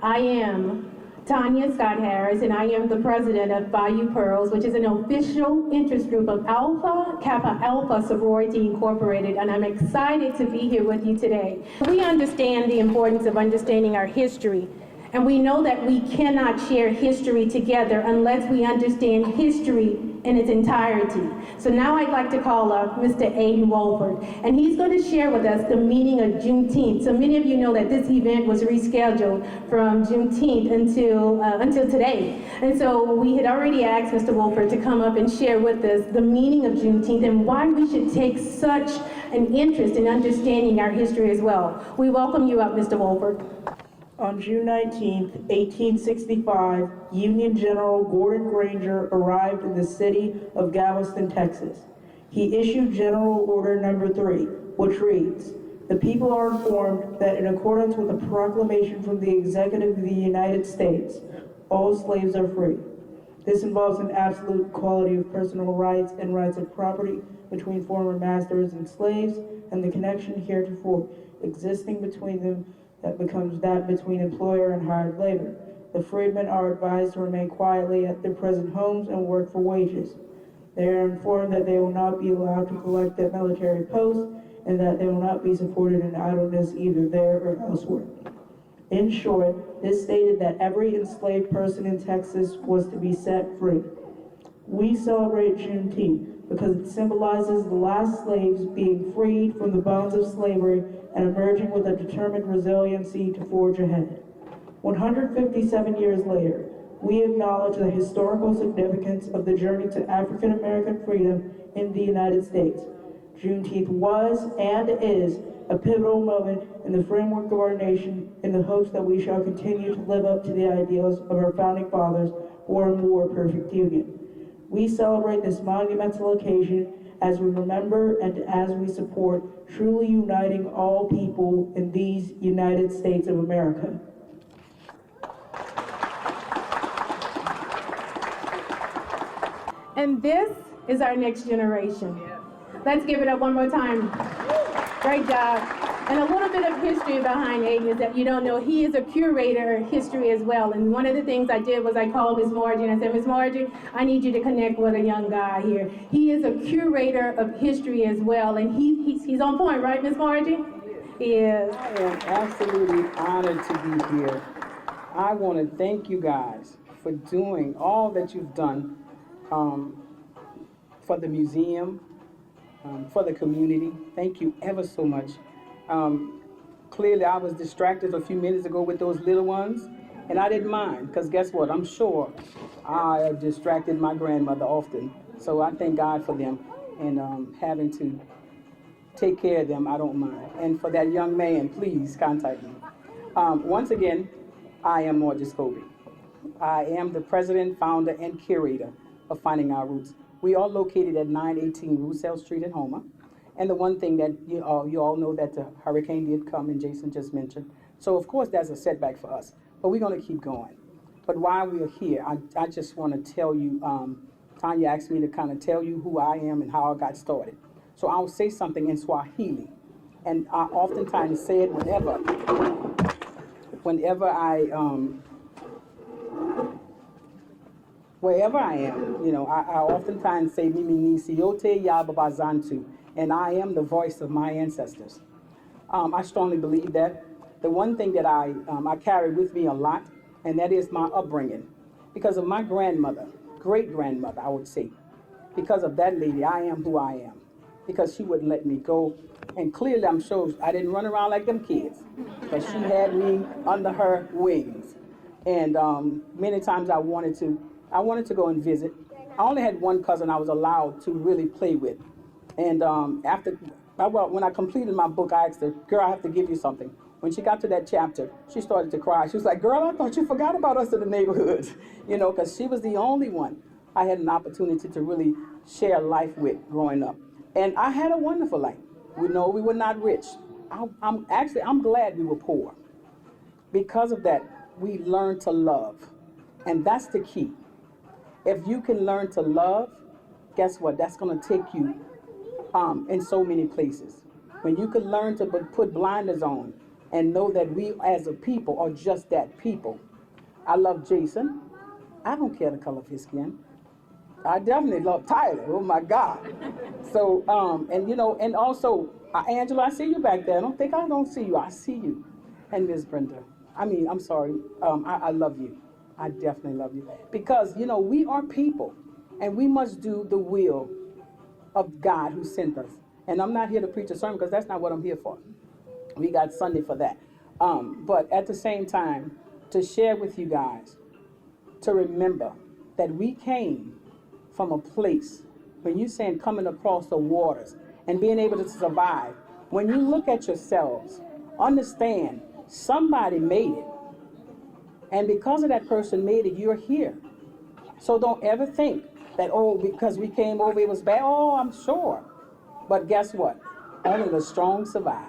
I am Tanya Scott Harris, and I am the president of Bayou Pearls, which is an official interest group of Alpha Kappa Alpha Sorority Incorporated, and I'm excited to be here with you today. We understand the importance of understanding our history, and we know that we cannot share history together unless we understand history in its entirety. So now I'd like to call up Mr. Aiden Wolford, and he's going to share with us the meaning of Juneteenth. So many of you know that this event was rescheduled from Juneteenth until today. And so we had already asked Mr. Wolford to come up and share with us the meaning of Juneteenth and why we should take such an interest in understanding our history as well. We welcome you up, Mr. Wolford. On June 19, 1865, Union General Gordon Granger arrived in the city of Galveston, Texas. He issued General Order Number 3, which reads, "The people are informed that in accordance with a proclamation from the Executive of the United States, all slaves are free. This involves an absolute equality of personal rights and rights of property between former masters and slaves, and the connection heretofore existing between them that becomes that between employer and hired labor. The freedmen are advised to remain quietly at their present homes and work for wages. They are informed that they will not be allowed to collect at military posts and that they will not be supported in idleness either there or elsewhere." In short, this stated that every enslaved person in Texas was to be set free. We celebrate Juneteenth because it symbolizes the last slaves being freed from the bonds of slavery and emerging with a determined resiliency to forge ahead. 157 years later, we acknowledge the historical significance of the journey to African American freedom in the United States. Juneteenth was and is a pivotal moment in the framework of our nation in the hopes that we shall continue to live up to the ideals of our founding fathers for a more perfect union. We celebrate this monumental occasion as we remember and as we support truly uniting all people in these United States of America. And this is our next generation. Let's give it up one more time. Great job. And a little bit of history behind Aiden is that you don't know, he is a curator of history as well. And one of the things I did was I called Miss Margie and I said, "Miss Margie, I need you to connect with a young guy here. He is a curator of history as well." And he's on point, right, Miss Margie? He is. I am absolutely honored to be here. I want to thank you guys for doing all that you've done for the museum, for the community. Thank you ever so much. Clearly I was distracted a few minutes ago with those little ones, and I didn't mind, because guess what? I'm sure I distracted my grandmother often. So I thank God for them, and having to take care of them, I don't mind. And for that young man, please contact me. Once again, I am Margie Scobie. I am the president, founder, and curator of Finding Our Roots. We are located at 918 Roussel Street in Houma. And the one thing that you all know that the hurricane did come, and Jason just mentioned. So of course that's a setback for us, but we're going to keep going. But while we are here, I just want to tell you, Tanya asked me to kind of tell you who I am and how I got started. So I'll say something in Swahili, and I oftentimes say it whenever wherever I am, I oftentimes say Mimi Nisi Yote Ya Baba Zantu, and I am the voice of my ancestors. I strongly believe that. The one thing that I carry with me a lot, and that is my upbringing. Because of my grandmother, great-grandmother, I would say. Because of that lady, I am who I am. Because she wouldn't let me go. And clearly, I'm sure I didn't run around like them kids. Because she had me under her wings. And many times I wanted to go and visit. I only had one cousin I was allowed to really play with. And when I completed my book, I asked her, "Girl, I have to give you something." When she got to that chapter, she started to cry. She was like, "Girl, I thought you forgot about us in the neighborhood." Because she was the only one I had an opportunity to really share life with growing up. And I had a wonderful life. We were not rich. I'm glad we were poor. Because of that, we learned to love. And that's the key. If you can learn to love, guess what? That's going to take you in so many places. When you can learn to put blinders on and know that we as a people are just that people. I love Jason. I don't care the color of his skin. I definitely love Tyler. Oh my God. So, and you know, and also, Angela, I see you back there. I don't think I don't see you. I see you. And Miss Brenda. I'm sorry. I love you. I definitely love you. Because, you know, we are people and we must do the will of God who sent us. And I'm not here to preach a sermon because that's not what I'm here for. We got Sunday for that. But at the same time, to share with you guys, to remember that we came from a place, when you're saying coming across the waters and being able to survive, when you look at yourselves, understand somebody made it. And because of that person made it, you're here. So don't ever think that, oh, because we came over, it was bad. Oh, I'm sure. But guess what? Only the strong survive.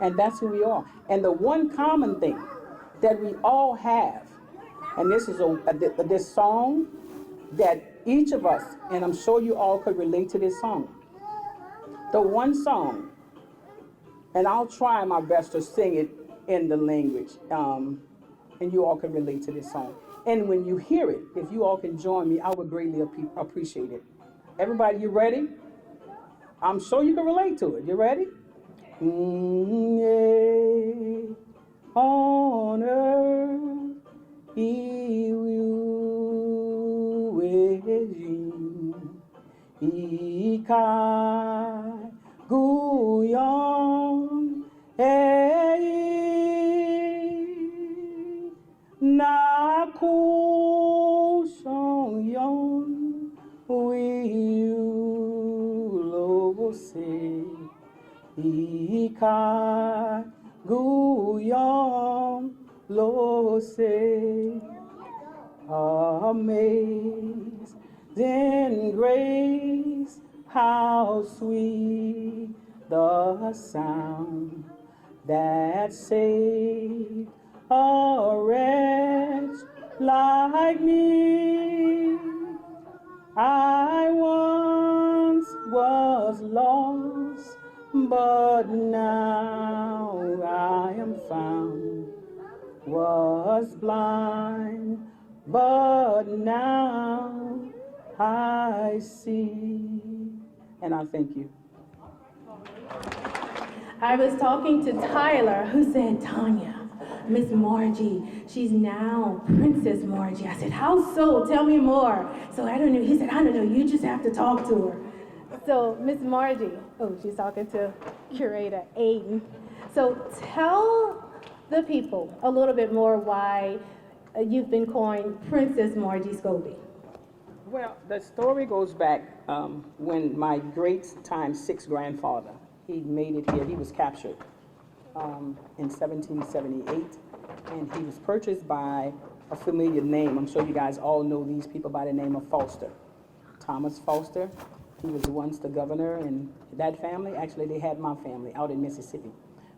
And that's who we are. And the one common thing that we all have, and this is this song that each of us, and I'm sure you all could relate to this song. The one song, and I'll try my best to sing it in the language, and you all can relate to this song. And when you hear it, if you all can join me, I would greatly appreciate it. Everybody, you ready? I'm sure you can relate to it. You ready? Yeah. On earth, he will with you. Ikai guyon na kushon yon will say Ikai guyon lo say amazing grace, how sweet the sound that saved a wretch like me. I once was lost, but now I am found. Was blind, but now I see. And I thank you. I was talking to Tyler, who said, Tanya, Miss Margie, she's now Princess Margie. I said, how so? Tell me more. So I don't know. He said, I don't know. You just have to talk to her. So Miss Margie, oh, she's talking to curator Aiden. So tell the people a little bit more why you've been coined Princess Margie Scobie. Well, the story goes back when my great time sixth grandfather, he made it here. He was captured in 1778, and he was purchased by a familiar name. I'm sure you guys all know these people by the name of Foster. Thomas Foster. He was once the governor, and that family, actually they had my family out in Mississippi.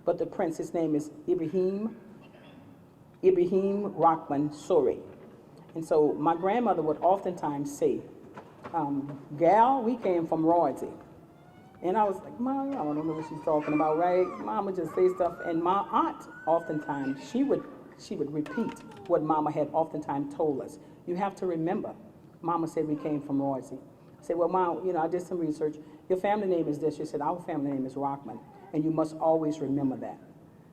But the prince, his name is Ibrahim Rockman Suri. And so my grandmother would oftentimes say, gal, we came from royalty. And I was like, Mom, I don't know what she's talking about, right? Mama just say stuff. And my aunt, oftentimes, she would repeat what Mama had oftentimes told us. You have to remember, Mama said we came from royalty. I said, well, Mom, you know, I did some research. Your family name is this. She said, our family name is Rockman. And you must always remember that.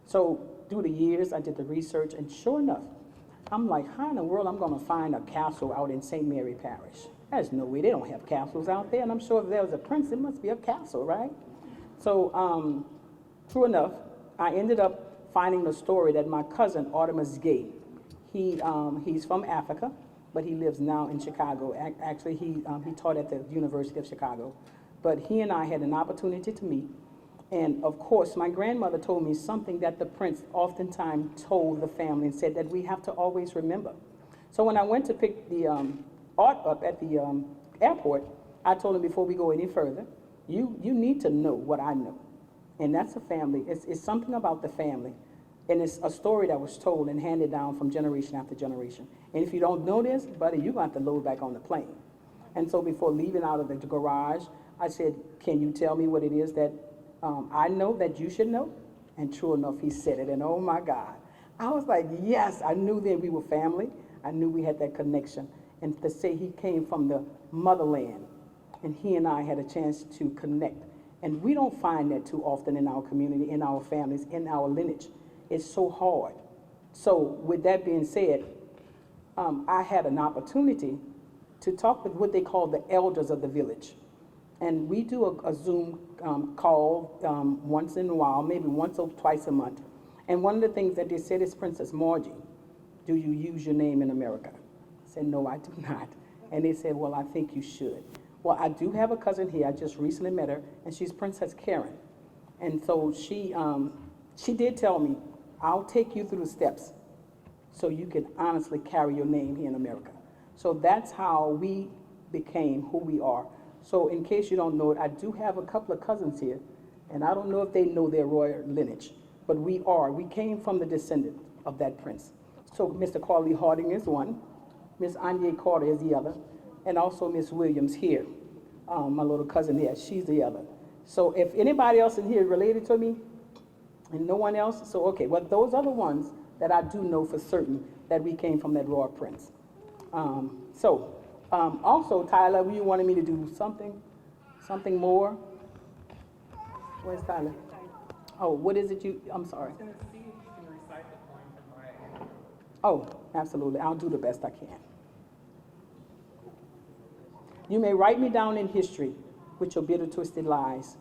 So through the years, I did the research, and sure enough, I'm like, how in the world I'm going to find a castle out in St. Mary Parish? There's no way. They don't have castles out there. And I'm sure if there was a prince, it must be a castle, right? So true enough, I ended up finding the story that my cousin, Artemis Gay, he's from Africa, but he lives now in Chicago. Actually, he taught at the University of Chicago. But he and I had an opportunity to meet. And of course, my grandmother told me something that the prince oftentimes told the family and said that we have to always remember. So when I went to pick the art up at the airport, I told him before we go any further, you need to know what I know. And that's a family. It's something about the family. And it's a story that was told and handed down from generation after generation. And if you don't know this, buddy, you're going to have to load back on the plane. And so before leaving out of the garage, I said, can you tell me what it is that I know that you should know? And true enough, he said it, and oh my God. I was like, yes, I knew then we were family. I knew we had that connection. And to say he came from the motherland, and he and I had a chance to connect. And we don't find that too often in our community, in our families, in our lineage. It's so hard. So with that being said, I had an opportunity to talk with what they call the elders of the village. And we do a Zoom call once in a while, maybe once or twice a month. And one of the things that they said is, Princess Margie, do you use your name in America? I said, no, I do not. And they said, well, I think you should. Well, I do have a cousin here. I just recently met her, and she's Princess Karen. And so she did tell me, I'll take you through the steps so you can honestly carry your name here in America. So that's how we became who we are. So in case you don't know it, I do have a couple of cousins here, and I don't know if they know their royal lineage, but we came from the descendant of that prince. So Mr. Carly Harding is one, Miss Anya Carter is the other, and also Miss Williams here, my little cousin here, she's the other. So if anybody else in here is related to me, and no one else, so okay, well those are the ones that I do know for certain that we came from that royal prince. Also, Tyler, you wanted me to do something more? Where's Tyler? Oh, what is it I'm sorry. I was going to see if you can recite the poem from Bayou. Oh, absolutely. I'll do the best I can. You may write me down in history with your bitter, twisted lies.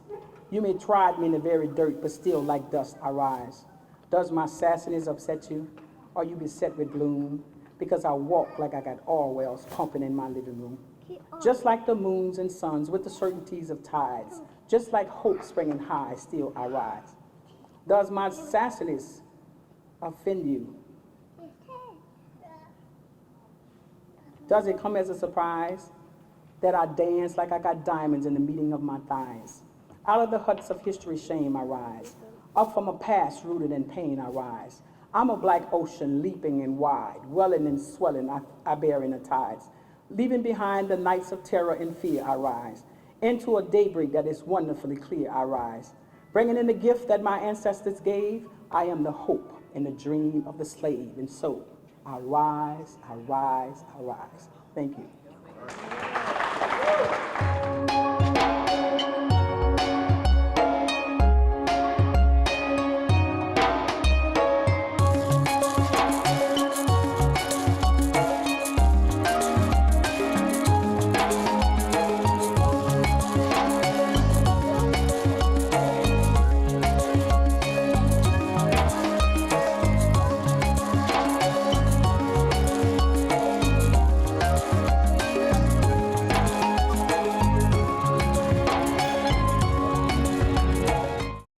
You may trod me in the very dirt, but still like dust I rise. Does my sassiness upset you? Are you beset with gloom? Because I walk like I got oil wells pumping in my living room. Just like the moons and suns with the certainties of tides, just like hope springing high, still I rise. Does my sassiness offend you? Does it come as a surprise that I dance like I got diamonds in the meeting of my thighs? Out of the huts of history shame I rise. Up from a past rooted in pain I rise. I'm a black ocean leaping and wide, welling and swelling I bear in the tides. Leaving behind the nights of terror and fear I rise. Into a daybreak that is wonderfully clear I rise. Bringing in the gift that my ancestors gave, I am the hope and the dream of the slave. And so I rise, I rise, I rise. Thank you.